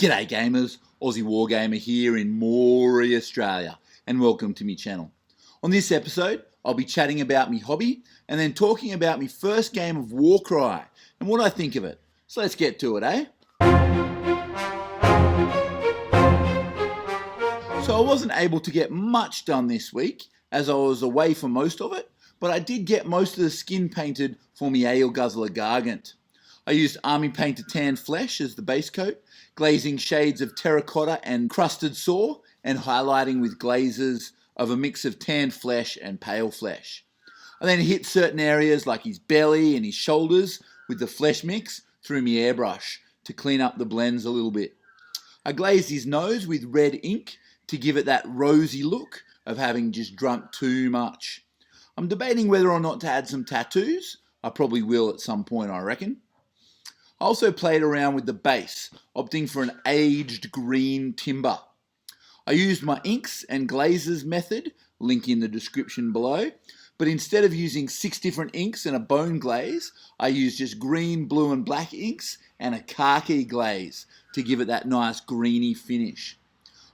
G'day gamers, Aussie Wargamer here in Moree, Australia, and welcome to my channel. On this episode, I'll be chatting about my hobby and then talking about my first game of Warcry and what I think of it. So let's get to it, eh? So I wasn't able to get much done this week as I was away for most of it, but I did get most of the skin painted for my Ale Guzzler Gargant. I used army painted tan flesh as the base coat, glazing shades of terracotta and crusted saw, and highlighting with glazes of a mix of tanned flesh and pale flesh. I then hit certain areas like his belly and his shoulders with the flesh mix through my airbrush to clean up the blends a little bit. I glazed his nose with red ink to give it that rosy look of having just drunk too much. I'm debating whether or not to add some tattoos. I probably will at some point, I reckon. I also played around with the base, opting for an aged green timber. I used my inks and glazes method, link in the description below, but instead of using 6 different inks and a bone glaze, I used just green, blue and black inks and a khaki glaze to give it that nice greeny finish.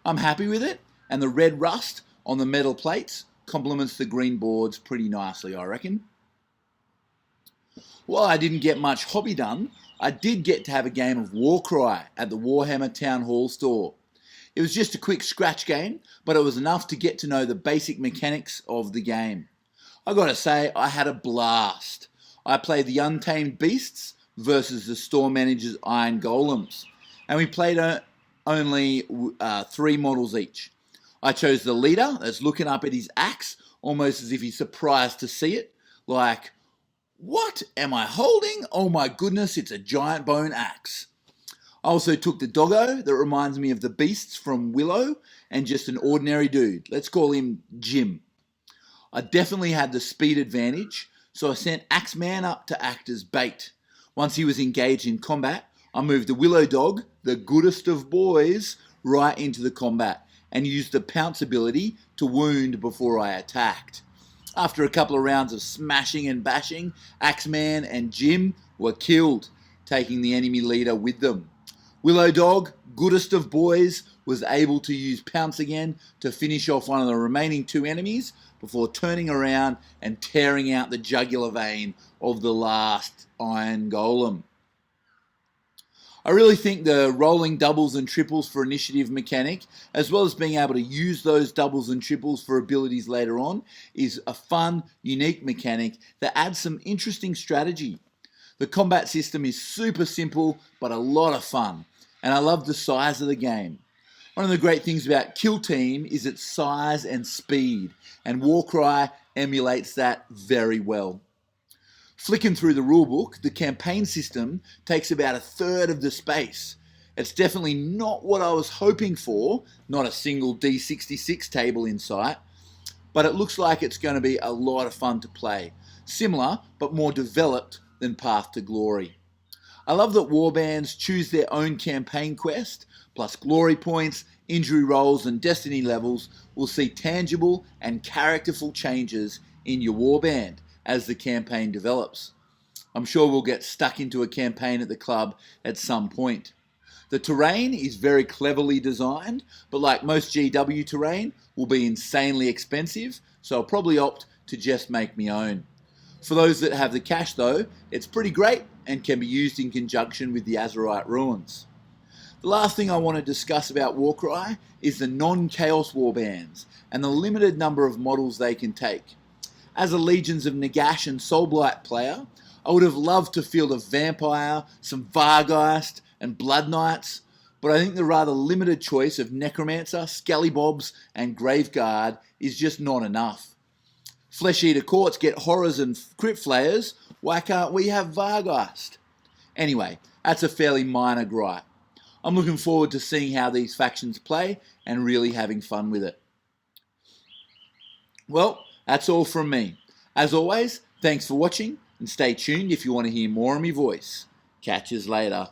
I'm happy with it, and the red rust on the metal plates complements the green boards pretty nicely, I reckon. While I didn't get much hobby done, I did get to have a game of Warcry at the Warhammer Town Hall store. It was just a quick scratch game, but it was enough to get to know the basic mechanics of the game. I gotta say, I had a blast. I played the Untamed Beasts versus the store manager's Iron Golems, and we played only 3 models each. I chose the leader that's looking up at his axe, almost as if he's surprised to see it, like, "What am I holding? Oh my goodness, it's a giant bone axe." I also took the doggo that reminds me of the beasts from Willow and just an ordinary dude. Let's call him Jim. I definitely had the speed advantage, so I sent Axeman up to act as bait. Once he was engaged in combat, I moved the Willow dog, the goodest of boys, right into the combat and used the pounce ability to wound before I attacked. After a couple of rounds of smashing and bashing, Axeman and Jim were killed, taking the enemy leader with them. Willow Dog, goodest of boys, was able to use Pounce again to finish off one of the remaining 2 enemies before turning around and tearing out the jugular vein of the last Iron Golem. I really think the rolling doubles and triples for initiative mechanic, as well as being able to use those doubles and triples for abilities later on, is a fun, unique mechanic that adds some interesting strategy. The combat system is super simple, but a lot of fun, and I love the size of the game. One of the great things about Kill Team is its size and speed, and Warcry emulates that very well. Flicking through the rulebook, the campaign system takes about 1/3 of the space. It's definitely not what I was hoping for, not a single D66 table in sight, but it looks like it's going to be a lot of fun to play. Similar, but more developed than Path to Glory. I love that warbands choose their own campaign quest, plus glory points, injury rolls and destiny levels will see tangible and characterful changes in your warband as the campaign develops. I'm sure we'll get stuck into a campaign at the club at some point. The terrain is very cleverly designed, but like most GW terrain, will be insanely expensive, so I'll probably opt to just make my own. For those that have the cash though, it's pretty great and can be used in conjunction with the Azerite Ruins. The last thing I want to discuss about Warcry is the non-Chaos warbands and the limited number of models they can take. As a Legions of Nagash and Soulblight player, I would have loved to field a Vampire, some Vargeist and Blood Knights, but I think the rather limited choice of Necromancer, Scallybobs and Graveguard is just not enough. Flesh Eater Courts get Horrors and Crypt Flayers, why can't we have Vargeist? Anyway, that's a fairly minor gripe. I'm looking forward to seeing how these factions play and really having fun with it. Well, that's all from me. As always, thanks for watching and stay tuned if you want to hear more of my voice. Catch us later.